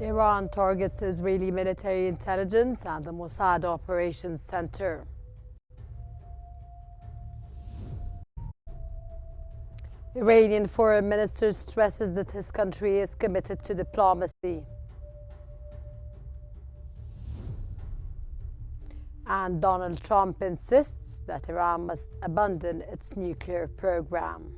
Iran targets Israeli military intelligence and the Mossad Operations Center. Iranian foreign minister stresses that his country is committed to diplomacy. And Donald Trump insists that Iran must abandon its nuclear program.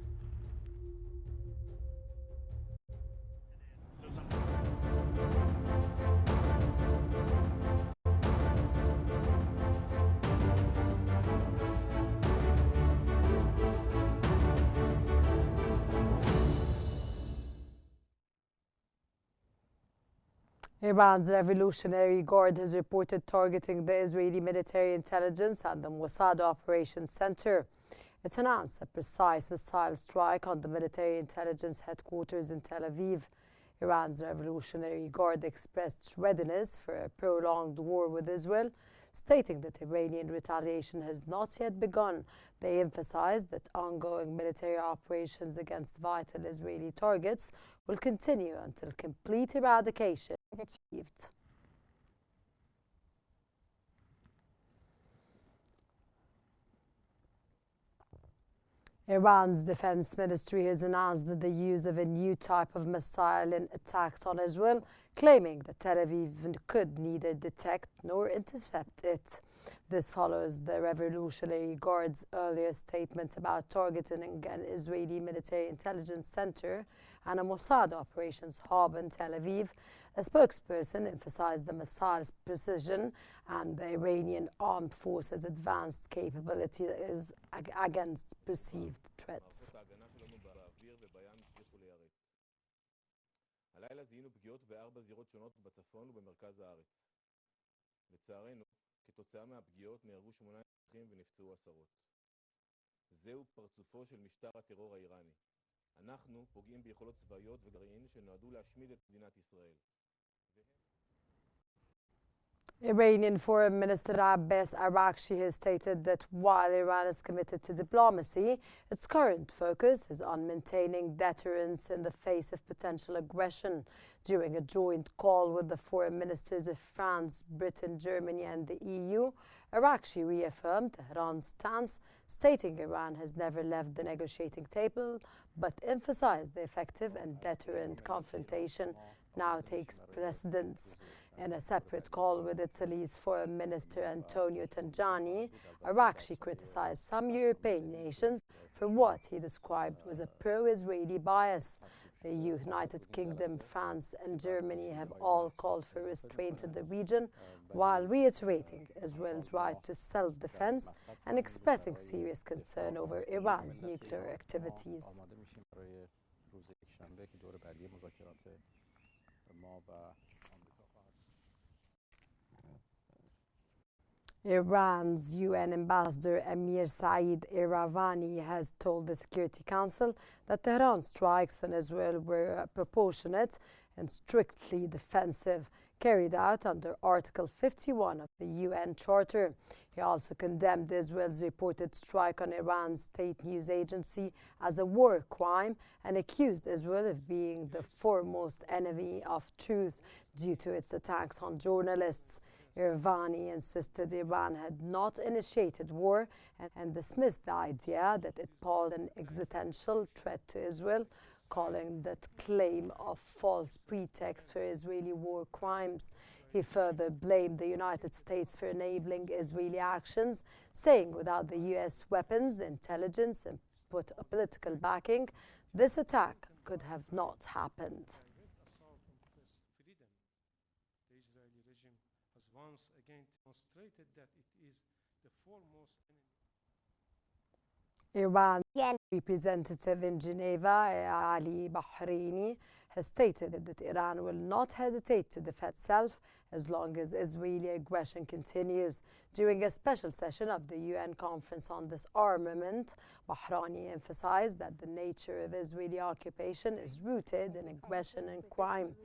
Iran's Revolutionary Guard has reported targeting the Israeli military intelligence and the Mossad Operations Center. It announced a precise missile strike on the military intelligence headquarters in Tel Aviv. Iran's Revolutionary Guard expressed readiness for a prolonged war with Israel, stating that Iranian retaliation has not yet begun. They emphasized that ongoing military operations against vital Israeli targets will continue until complete eradication is achieved. Iran's defense ministry has announced that the use of a new type of missile in attacks on Israel, claiming that Tel Aviv could neither detect nor intercept it. This follows the Revolutionary Guard's earlier statements about targeting an Israeli military intelligence center and a Mossad operations hub in Tel Aviv. A spokesperson emphasized the missile's precision and the Iranian armed forces' advanced capabilities against perceived threats. הלילה זיהינו פגיעות בארבע זירות שונות בצפון ובמרכז הארץ. לצערנו, כתוצאה מהפגיעות נהרגו 8 אזרחים ונפצעו עשרות. זהו פרצופו של משטר הטרור האיראני. אנחנו פוגעים ביכולות צבאיות וגרעין שנועדו להשמיד את מדינת ישראל. Iranian Foreign Minister Abbas Araghchi has stated that while Iran is committed to diplomacy, its current focus is on maintaining deterrence in the face of potential aggression. During a joint call with the foreign ministers of France, Britain, Germany and the EU, Araghchi reaffirmed Tehran's stance, stating Iran has never left the negotiating table, but emphasized the effective and deterrent confrontation now takes precedence. In a separate call with Italy's Foreign Minister Antonio Tajani, Araghchi criticized some European nations for what he described was a pro-Israeli bias. The United Kingdom, France and Germany have all called for restraint in the region, while reiterating Israel's right to self-defense and expressing serious concern over Iran's nuclear activities. Iran's UN ambassador Amir Saeed Iravani has told the Security Council that Tehran's strikes on Israel were proportionate and strictly defensive, carried out under Article 51 of the UN Charter. He also condemned Israel's reported strike on Iran's state news agency as a war crime and accused Israel of being the foremost enemy of truth due to its attacks on journalists. Iravani insisted Iran had not initiated war and dismissed the idea that it posed an existential threat to Israel, calling that claim a false pretext for Israeli war crimes. He further blamed the United States for enabling Israeli actions, saying without the U.S. weapons, intelligence and political backing, this attack could have not happened. Once again demonstrated that it is the foremost enemy. Iran's representative in Geneva, Ali Bahraini, has stated that Iran will not hesitate to defend itself as long as Israeli aggression continues. During a special session of the UN Conference on Disarmament, Bahraini emphasized that the nature of Israeli occupation is rooted in aggression and crime.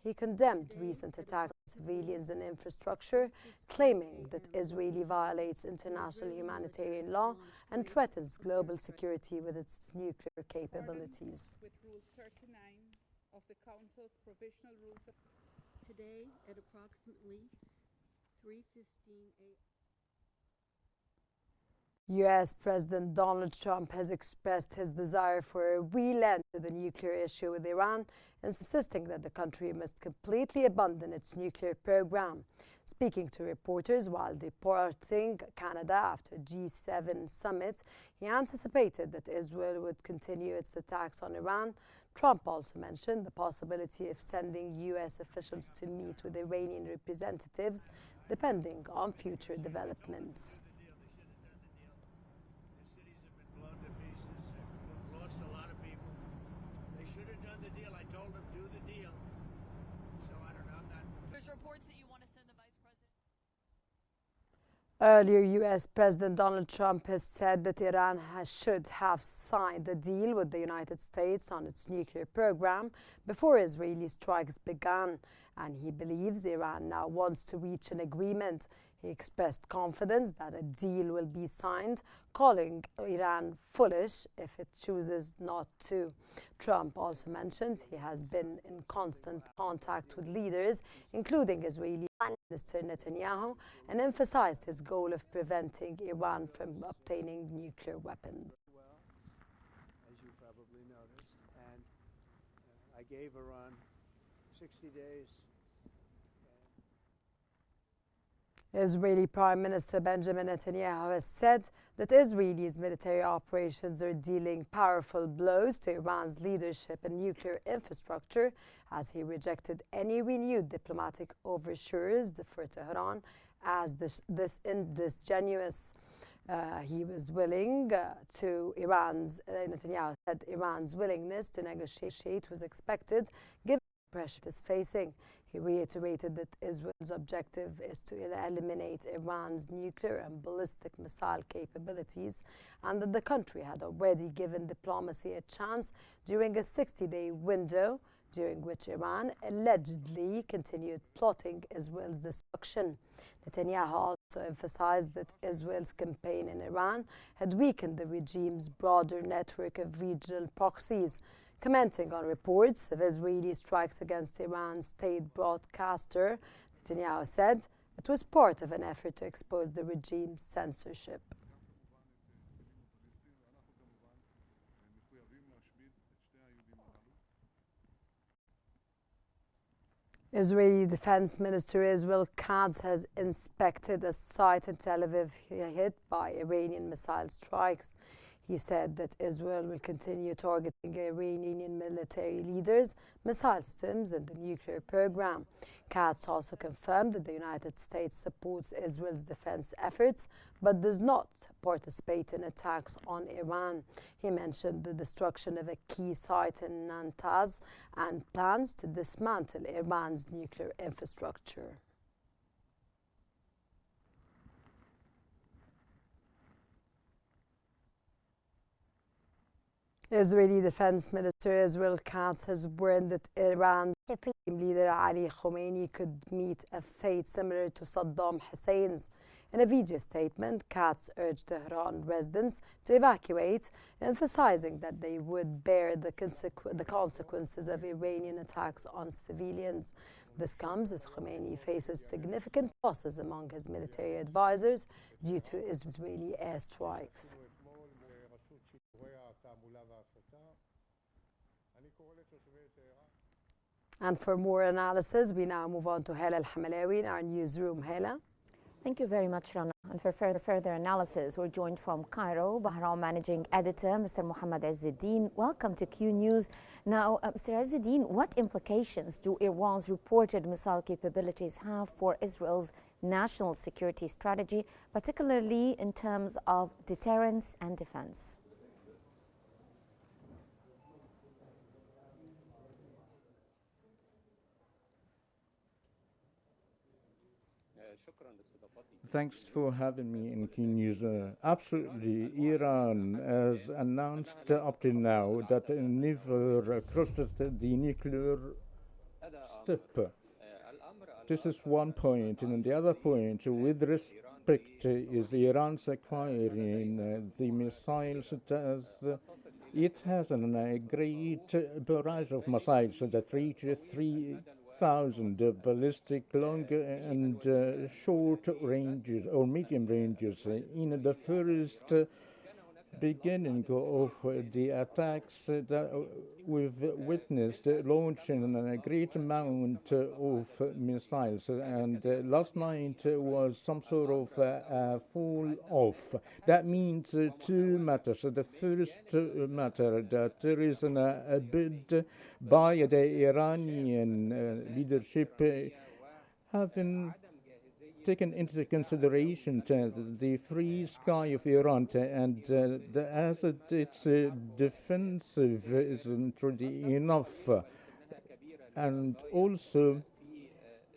He condemned recent attacks on civilians and infrastructure, claiming that Israel violates international humanitarian law and threatens global security with its nuclear capabilities. With Rule 39 of the Council's Provisional Rules of today at approximately 3:15 a.m. U.S. President Donald Trump has expressed his desire for a real end to the nuclear issue with Iran, insisting that the country must completely abandon its nuclear program. Speaking to reporters while departing Canada after G7 summit, he anticipated that Israel would continue its attacks on Iran. Trump also mentioned the possibility of sending U.S. officials to meet with Iranian representatives, depending on future developments. Reports that you want to send the vice president. Earlier, U.S. President Donald Trump has said that Iran should have signed a deal with the United States on its nuclear program before Israeli strikes began, and he believes Iran now wants to reach an agreement. He expressed confidence that a deal will be signed, calling Iran foolish if it chooses not to. Trump also mentioned he has been in constant contact with leaders, including Israeli Prime Minister Netanyahu, and emphasized his goal of preventing Iran from obtaining nuclear weapons. Well, as you probably noticed, and I gave Iran 60 days. Israeli Prime Minister Benjamin Netanyahu has said that Israel's military operations are dealing powerful blows to Iran's leadership and nuclear infrastructure, as he rejected any renewed diplomatic overtures for Tehran as disingenuous. He was willing Netanyahu said Iran's willingness to negotiate was expected, given the pressure it is facing. He reiterated that Israel's objective is to eliminate Iran's nuclear and ballistic missile capabilities, and that the country had already given diplomacy a chance during a 60-day window, during which Iran allegedly continued plotting Israel's destruction. Netanyahu also emphasized that Israel's campaign in Iran had weakened the regime's broader network of regional proxies. Commenting on reports of Israeli strikes against Iran's state broadcaster, Netanyahu said it was part of an effort to expose the regime's censorship. Israeli Defense Minister Israel Katz has inspected a site in Tel Aviv hit by Iranian missile strikes. He said that Israel will continue targeting Iranian military leaders, missile systems, and the nuclear program. Katz also confirmed that the United States supports Israel's defense efforts, but does not participate in attacks on Iran. He mentioned the destruction of a key site in Natanz and plans to dismantle Iran's nuclear infrastructure. Israeli Defense Minister Israel Katz has warned that Iran's Supreme Leader Ali Khamenei could meet a fate similar to Saddam Hussein's. In a video statement, Katz urged Tehran residents to evacuate, emphasizing that they would bear the consequences of Iranian attacks on civilians. This comes as Khamenei faces significant losses among his military advisors due to Israeli airstrikes. And for more analysis, we now move on to Hala Al-Hamalawi in our newsroom. Hala. Thank you very much, Rana. And for further analysis, we're joined from Cairo, Bahrain Managing Editor, Mr. Mohammed Izzeddin. Welcome to Q News. Now, Mr. Izzeddin, what implications do Iran's reported missile capabilities have for Israel's national security strategy, particularly in terms of deterrence and defense? Thanks for having me in Qnews. Absolutely, Iran has announced up to now that it never crossed the nuclear step. This is one point, and the other point, with respect, is Iran's acquiring the missiles as it has a great barrage of missiles that reach 1,000 ballistic long and short ranges or medium ranges in the first beginning of the attacks that we've witnessed launching a great amount of missiles, and last night was some sort of fall off. That means two matters. The first matter, that there is a bid by the Iranian leadership having taken into consideration the free sky of Iran and as its defensive isn't really enough, and also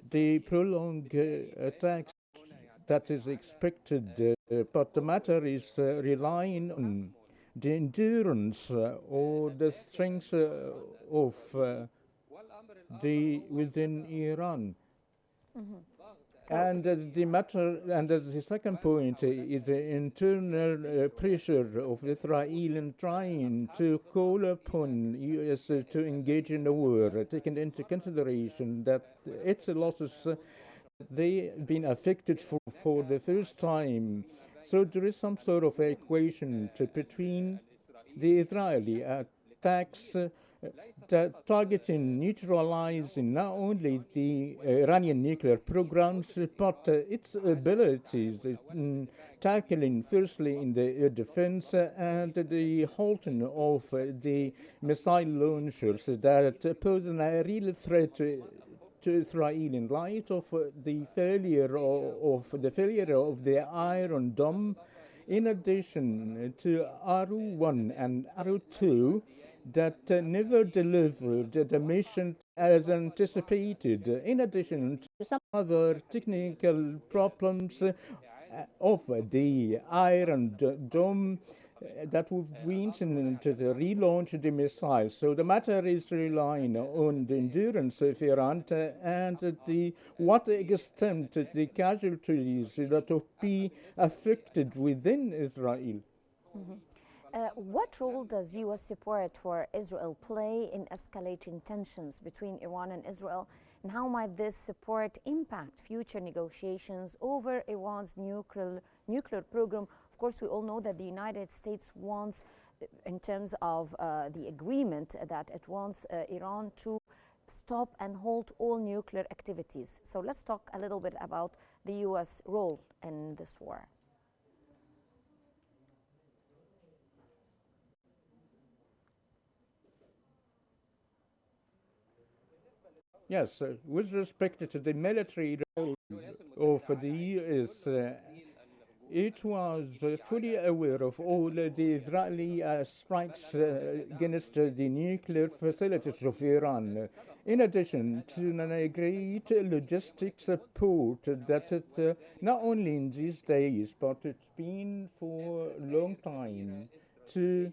the prolonged attacks that is expected, but the matter is relying on the endurance or the strength of the within Iran. And the matter, and the second point is the internal pressure of Israel in trying to call upon U.S. to engage in a war, taking into consideration that its losses, they've been affected for the first time. So there is some sort of equation between the Israeli attacks targeting neutralizing not only the Iranian nuclear programs, but its abilities in tackling firstly in the air defense and the halting of the missile launchers that pose a real threat to Israel in light of the failure of the Iron Dome, in addition to Arrow 1 and Arrow 2 that never delivered the mission as anticipated, in addition to some other technical problems of the Iron Dome that we've reached to the relaunch of the missiles. So the matter is relying on the endurance of Iran and what extent the casualties that will be affected within Israel. Mm-hmm. What role does U.S. support for Israel play in escalating tensions between Iran and Israel, and how might this support impact future negotiations over Iran's nuclear program? Of course, we all know that the United States wants, in terms of the agreement, that it wants Iran to stop and halt all nuclear activities. So let's talk a little bit about the U.S. role in this war. Yes, with respect to the military role of the U.S., it was fully aware of all the Israeli strikes against the nuclear facilities of Iran, in addition to a great logistic support that it, not only in these days, but it's been for a long time, to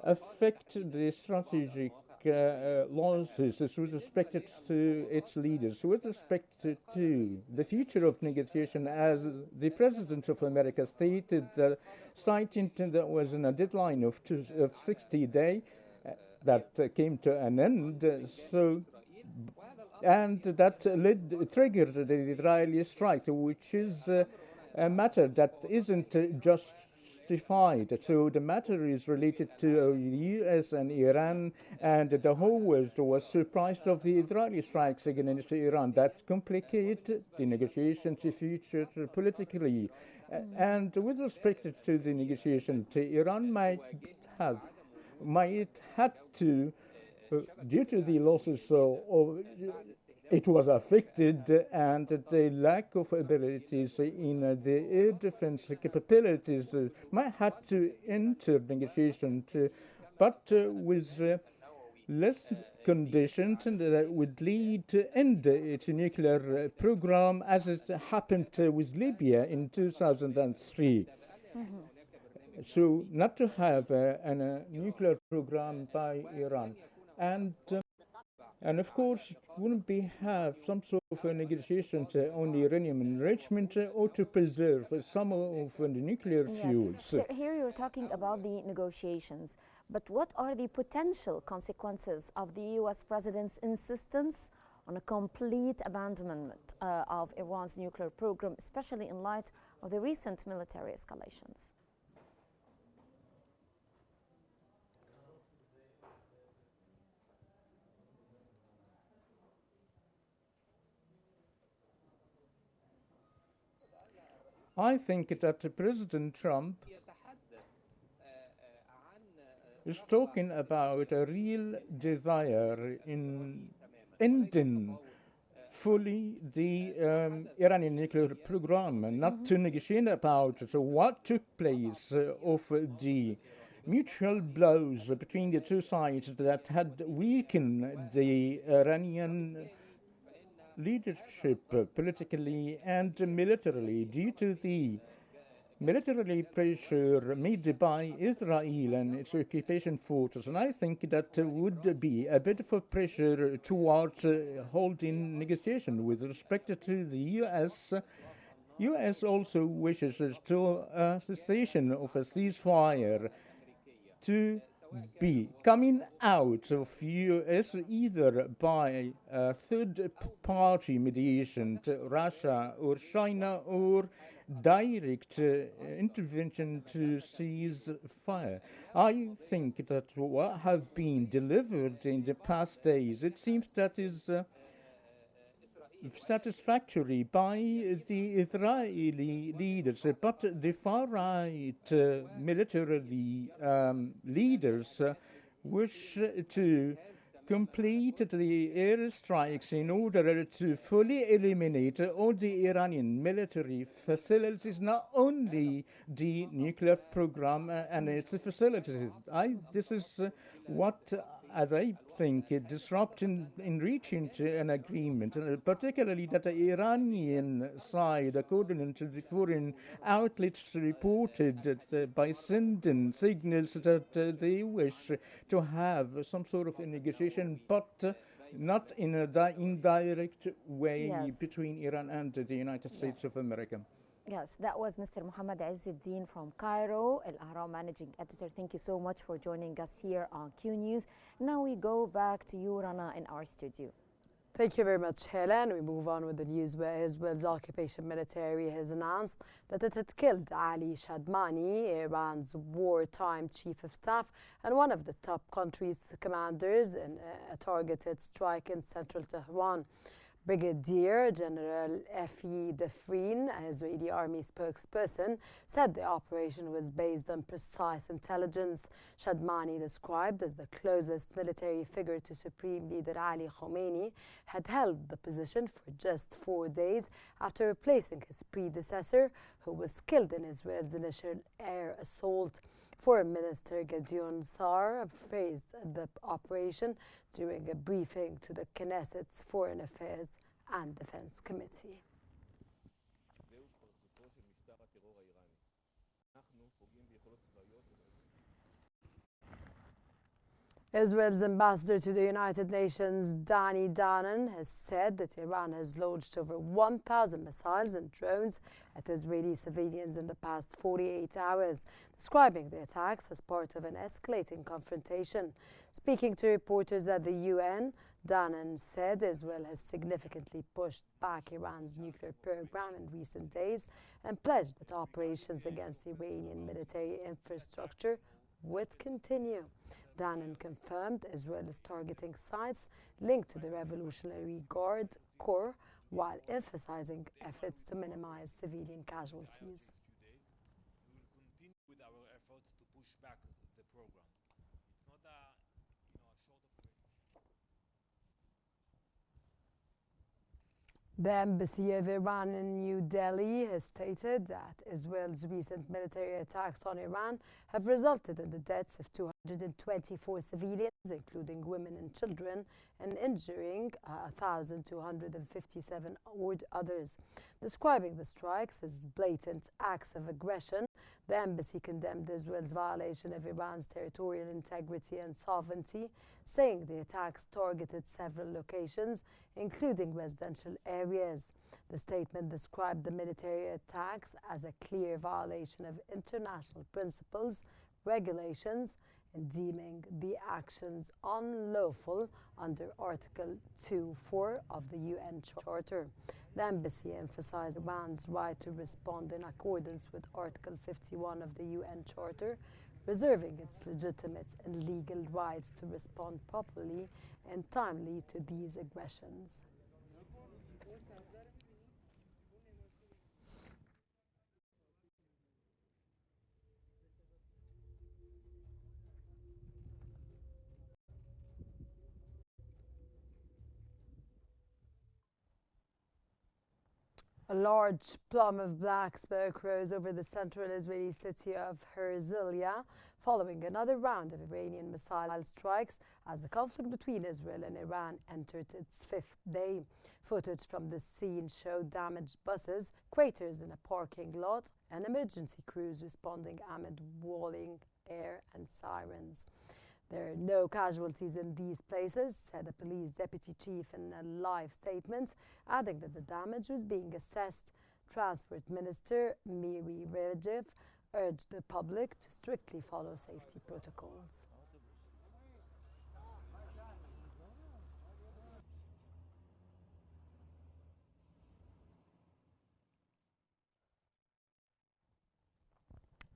affect the strategic losses with respect to its leaders, with respect to the future of negotiation, as the President of America stated, citing that was in a deadline of 60 days that came to an end. So, and that triggered the Israeli strike, which is a matter that isn't just justified. So the matter is related to the U.S. and Iran, and the whole world was surprised of the Israeli strikes against Iran. That complicated the negotiations future politically. And with respect to the negotiations, Iran might had to, due to the losses it was affected, and the lack of abilities in the air defense capabilities might have to enter negotiations, but with less conditions that would lead to end its nuclear program, as it happened with Libya in 2003. Mm-hmm. So not to have a nuclear program by Iran. And of course, wouldn't we have some sort of a negotiation on the uranium enrichment or to preserve some of the nuclear fuels? So here you're talking about the negotiations, but what are the potential consequences of the U.S. President's insistence on a complete abandonment of Iran's nuclear program, especially in light of the recent military escalations? I think that President Trump is talking about a real desire in ending fully the Iranian nuclear program, not to negotiate about what took place of the mutual blows between the two sides that had weakened the Iranian leadership politically and militarily due to the military pressure made by Israel and its occupation forces. And I think that would be a bit of a pressure towards holding negotiation with respect to the U.S. U.S. also wishes to a cessation of a ceasefire to be coming out of U.S. either by a third-party mediation to Russia or China or direct intervention to cease fire. I think that what have been delivered in the past days, it seems that is satisfactory by the Israeli leaders, but the far-right military leaders wish to complete the airstrikes in order to fully eliminate all the Iranian military facilities, not only the nuclear program and its facilities. This is what, as I think, disrupting in reaching to an agreement, particularly that the Iranian side, according to the foreign outlets, reported by sending signals that they wish to have some sort of a negotiation, but not in an indirect way between Iran and the United States of America. Yes, that was Mr. Mohammed Izzeddin from Cairo, Al Ahram managing editor. Thank you so much for joining us here on Q News. Now we go back to you, Rana, in our studio. Thank you very much, Helen. We move on with the news where Israel's occupation military has announced that it had killed Ali Shadmani, Iran's wartime chief of staff and one of the top country's commanders in a targeted strike in central Tehran. Brigadier General Efi Defrin, an Israeli army spokesperson, said the operation was based on precise intelligence. Shadmani, described as the closest military figure to Supreme Leader Ali Khamenei, had held the position for just 4 days after replacing his predecessor, who was killed in Israel's initial air assault. Foreign Minister Gideon Sa'ar praised the operation during a briefing to the Knesset's Foreign Affairs and Defense Committee. Israel's ambassador to the United Nations, Danny Danon, has said that Iran has launched over 1,000 missiles and drones at Israeli civilians in the past 48 hours, describing the attacks as part of an escalating confrontation. Speaking to reporters at the UN, Danon said Israel has significantly pushed back Iran's nuclear program in recent days and pledged that operations against Iranian military infrastructure would continue. Danon confirmed Israel is targeting sites linked to the Revolutionary Guard Corps while emphasizing efforts to minimize civilian casualties. We will continue with our efforts to push back the program. It's not a short operation. The Embassy of Iran in New Delhi has stated that Israel's recent military attacks on Iran have resulted in the deaths of 224 civilians, including women and children, and injuring 1,257 others. Describing the strikes as blatant acts of aggression, the embassy condemned Israel's violation of Iran's territorial integrity and sovereignty, saying the attacks targeted several locations, including residential areas. The statement described the military attacks as a clear violation of international principles, regulations, in deeming the actions unlawful under Article 2.4 of the UN Charter. The embassy emphasized Iran's right to respond in accordance with Article 51 of the UN Charter, reserving its legitimate and legal rights to respond properly and timely to these aggressions. A large plume of black smoke rose over the central Israeli city of Herzliya following another round of Iranian missile strikes as the conflict between Israel and Iran entered its fifth day. Footage from the scene showed damaged buses, craters in a parking lot, and emergency crews responding amid wailing air and sirens. There are no casualties in these places, said a police deputy chief in a live statement, adding that the damage was being assessed. Transport Minister Miri Regev urged the public to strictly follow safety protocols.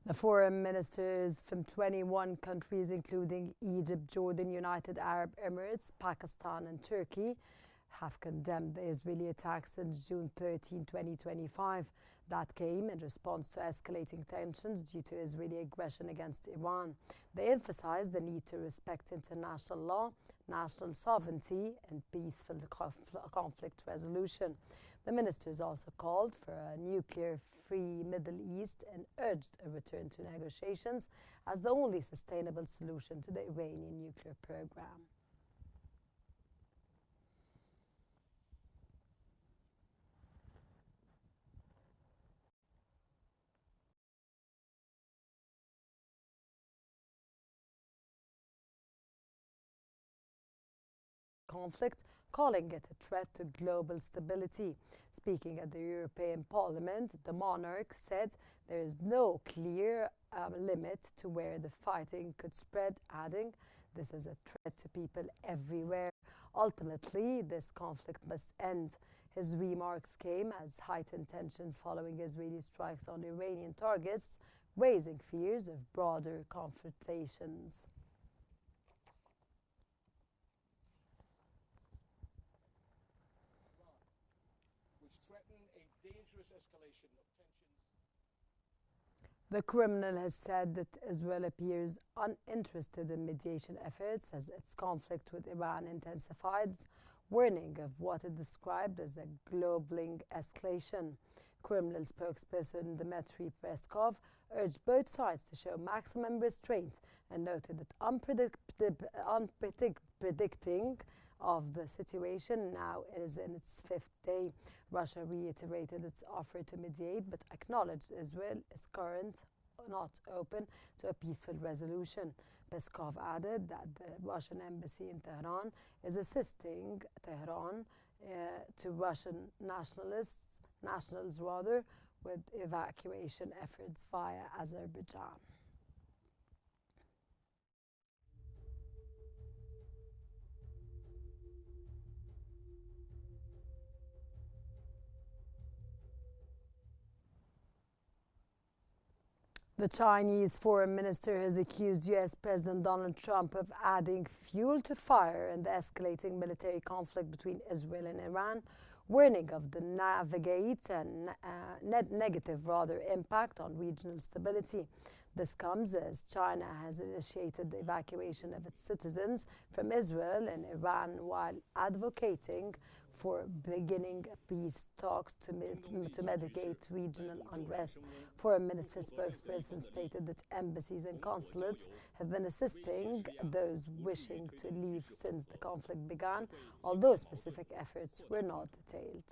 The foreign ministers from 21 countries, including Egypt, Jordan, United Arab Emirates, Pakistan and Turkey, have condemned the Israeli attacks since June 13, 2025. That came in response to escalating tensions due to Israeli aggression against Iran. They emphasized the need to respect international law, national sovereignty and peaceful conflict resolution. The ministers also called for a nuclear-free Middle East and urged a return to negotiations as the only sustainable solution to the Iranian nuclear program. Conflict, calling it a threat to global stability. Speaking at the European Parliament, the monarch said there is no clear limit to where the fighting could spread, adding, "This is a threat to people everywhere. Ultimately, this conflict must end." His remarks came as heightened tensions following Israeli strikes on Iranian targets, raising fears of broader confrontations. The Kremlin has said that Israel appears uninterested in mediation efforts as its conflict with Iran intensifies, warning of what it described as a global escalation. Kremlin spokesperson Dmitry Peskov urged both sides to show maximum restraint and noted that predicting of the situation now is in its fifth day. Russia reiterated its offer to mediate but acknowledged Israel is currently not open to a peaceful resolution. Peskov added that the Russian embassy in Tehran is assisting Tehran to Russian nationals with evacuation efforts via Azerbaijan. The Chinese foreign minister has accused U.S. President Donald Trump of adding fuel to fire in the escalating military conflict between Israel and Iran, warning of the negative impact on regional stability. This comes as China has initiated the evacuation of its citizens from Israel and Iran while advocating for beginning peace talks to mitigate regional unrest. Foreign Minister spokesperson stated that embassies and consulates have been assisting those wishing to leave since the conflict began, although specific efforts were not detailed.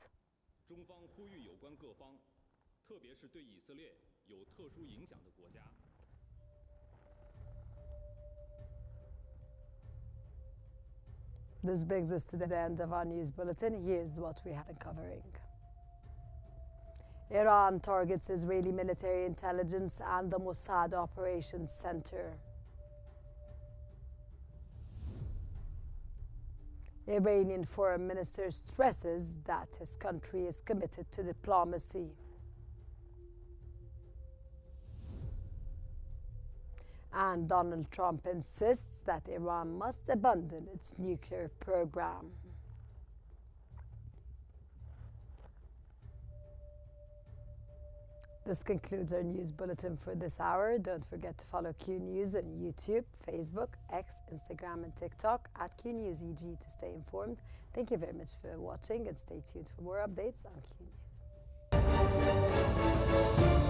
This brings us to the end of our news bulletin. Here's what we have been covering. Iran targets Israeli military intelligence and the Mossad Operations Center. Iranian foreign minister stresses that his country is committed to diplomacy. And Donald Trump insists that Iran must abandon its nuclear program. This concludes our news bulletin for this hour. Don't forget to follow Q News on YouTube, Facebook, X, Instagram, and TikTok at QNewsEG to stay informed. Thank you very much for watching and stay tuned for more updates on Q News.